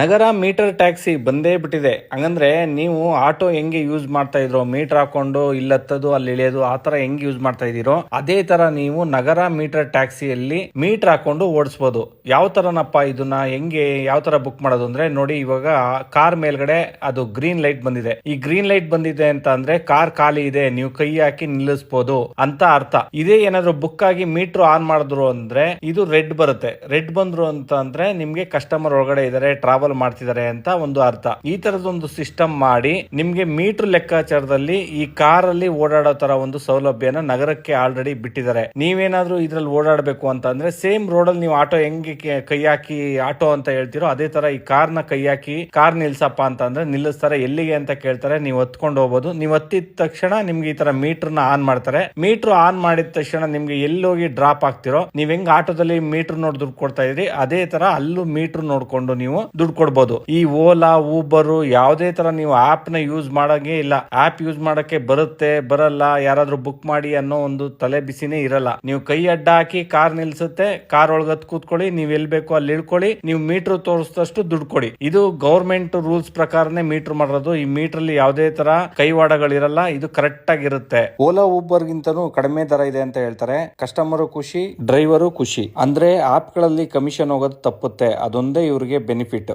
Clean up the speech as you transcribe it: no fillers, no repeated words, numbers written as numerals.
ನಗರ metre taxi ಬಂದೇ ಬಿಟ್ಟಿದೆ. ಹಂಗಂದ್ರೆ ನೀವು ಆಟೋ ಹೆಂಗೆ ಯೂಸ್ ಮಾಡ್ತಾ ಇದ್ರೋ, ಮೀಟರ್ ಹಾಕೊಂಡು ಇಲ್ಲತ್ತದು ಅಲ್ಲಿ ಇಳಿಯೋದು ಆ ತರ ಹೆಂಗ್ ಯೂಸ್ ಮಾಡ್ತಾ ಇದೀರೋ ಅದೇ ತರ ನೀವು ನಗರ ಮೀಟರ್ ಟ್ಯಾಕ್ಸಿಯಲ್ಲಿ ಮೀಟರ್ ಹಾಕೊಂಡು ಓಡಿಸಬಹುದು. ಯಾವ ತರನಪ್ಪ ಇದನ್ನ ಹೆಂಗೆ ಯಾವ ತರ ಬುಕ್ ಮಾಡೋದು ಅಂದ್ರೆ ನೋಡಿ, ಇವಾಗ ಕಾರ್ ಮೇಲ್ಗಡೆ ಅದು ಗ್ರೀನ್ ಲೈಟ್ ಬಂದಿದೆ. ಈ ಗ್ರೀನ್ ಲೈಟ್ ಬಂದಿದೆ ಅಂತ ಅಂದ್ರೆ ಕಾರ್ ಖಾಲಿ ಇದೆ, ನೀವು ಕೈ ಹಾಕಿ ನಿಲ್ಲಿಸಬಹುದು ಅಂತ ಅರ್ಥ. ಇದೇ ಏನಾದ್ರು ಬುಕ್ ಆಗಿ ಮೀಟರ್ ಆನ್ ಮಾಡಿದ್ರು ಅಂದ್ರೆ ಇದು ರೆಡ್ ಬರುತ್ತೆ. ರೆಡ್ ಬಂದ್ರು ಅಂತ ಅಂದ್ರೆ ನಿಮ್ಗೆ ಕಸ್ಟಮರ್ ಒಳಗಡೆ ಇದಾರೆ, ಟ್ರಾವೆಲ್ ಮಾಡ್ತಿದ್ದಾರೆ ಅಂತ ಒಂದು ಅರ್ಥ. ಈ ತರದೊಂದು ಸಿಸ್ಟಮ್ ಮಾಡಿ ನಿಮ್ಗೆ ಮೀಟರ್ ಲೆಕ್ಕಾಚಾರದಲ್ಲಿ ಈ ಕಾರಲ್ಲಿ ಓಡಾಡೋ ತರ ಒಂದು ಸೌಲಭ್ಯನ ನಗರಕ್ಕೆ ಆಲ್ರೆಡಿ ಬಿಟ್ಟಿದ್ದಾರೆ. ನೀವೇನಾದ್ರೂ ಇದ್ರಲ್ಲಿ ಓಡಾಡಬೇಕು ಅಂತ ಅಂದ್ರೆ ಸೇಮ್ ರೋಡ್ ಅಲ್ಲಿ ನೀವು ಆಟೋ ಹೆಂಗೆ ಕೈ ಹಾಕಿ ಆಟೋ ಅಂತ ಹೇಳ್ತಿರೋ ಅದೇ ತರ ಈ ಕಾರ್ನ ಕೈ ಹಾಕಿ ಕಾರ್ ನಿಲ್ಸಪ್ಪ ಅಂತ ಅಂದ್ರೆ ನಿಲ್ಲಿಸ್ತಾರೆ. ಎಲ್ಲಿಗೆ ಅಂತ ಕೇಳ್ತಾರೆ, ನೀವು ಹತ್ಕೊಂಡು ಹೋಗ್ಬೋದು. ನೀವು ಹತ್ತಿದ ತಕ್ಷಣ ನಿಮ್ಗೆ ಈ ತರ ಮೀಟರ್ ನ ಆನ್ ಮಾಡ್ತಾರೆ. ಮೀಟರ್ ಆನ್ ಮಾಡಿದ ತಕ್ಷಣ ನಿಮ್ಗೆ ಎಲ್ಲೋಗಿ ಡ್ರಾಪ್ ಆಗ್ತಿರೋ, ನೀವ್ ಹೆಂಗ್ ಆಟೋದಲ್ಲಿ ಮೀಟರ್ ನೋಡಿ ದುಡ್ಡು ಕೊಡ್ತಾ ಇದ್ರಿ ಅದೇ ತರ ಅಲ್ಲೂ ಮೀಟರ್ ನೋಡ್ಕೊಂಡು ನೀವು ದುಡ್ಡು ಕೊಡ್ಬೋದು. ಈ ಓಲಾ ಊಬರ್ ಯಾವುದೇ ತರ ನೀವು ಆಪ್ ನ ಯೂಸ್ ಮಾಡಂಗೆ ಇಲ್ಲ. ಆಪ್ ಯೂಸ್ ಮಾಡಕ್ಕೆ ಬರುತ್ತೆ ಬರಲ್ಲ, ಯಾರಾದ್ರೂ ಬುಕ್ ಮಾಡಿ ಅನ್ನೋ ಒಂದು ತಲೆ ಬಿಸಿನೇ ಇರಲ್ಲ. ನೀವು ಕೈ ಅಡ್ಡ ಹಾಕಿ ಕಾರ್ ನಿಲ್ಸುತ್ತೆ, ಕಾರ್ ಒಳಗತ್ ಕೂತ್ಕೊಳ್ಳಿ, ನೀವ್ ಎಲ್ ಬೇಕು ಅಲ್ಲಿ ಇಳ್ಕೊಳ್ಳಿ, ನೀವು ಮೀಟರ್ ತೋರಿಸಿದಷ್ಟು ದುಡ್ಡು ಕೊಡಿ. ಇದು ಗವರ್ಮೆಂಟ್ ರೂಲ್ಸ್ ಪ್ರಕಾರನೇ ಮೀಟರ್ ಮಾಡೋದು. ಈ ಮೀಟರ್ ಅಲ್ಲಿ ಯಾವುದೇ ತರ ಕೈವಾಡಗಳಿರಲ್ಲ, ಇದು ಕರೆಕ್ಟ್ ಆಗಿರುತ್ತೆ. ಓಲಾ ಊಬರ್ ಗಿಂತನೂ ಕಡಿಮೆ ದರ ಇದೆ ಅಂತ ಹೇಳ್ತಾರೆ. ಕಸ್ಟಮರ್ ಖುಷಿ, ಡ್ರೈವರು ಖುಷಿ. ಅಂದ್ರೆ ಆಪ್ ಗಳಲ್ಲಿ ಕಮಿಷನ್ ಹೋಗೋದು ತಪ್ಪುತ್ತೆ, ಅದೊಂದೇ ಇವ್ರಿಗೆ ಬೆನಿಫಿಟ್.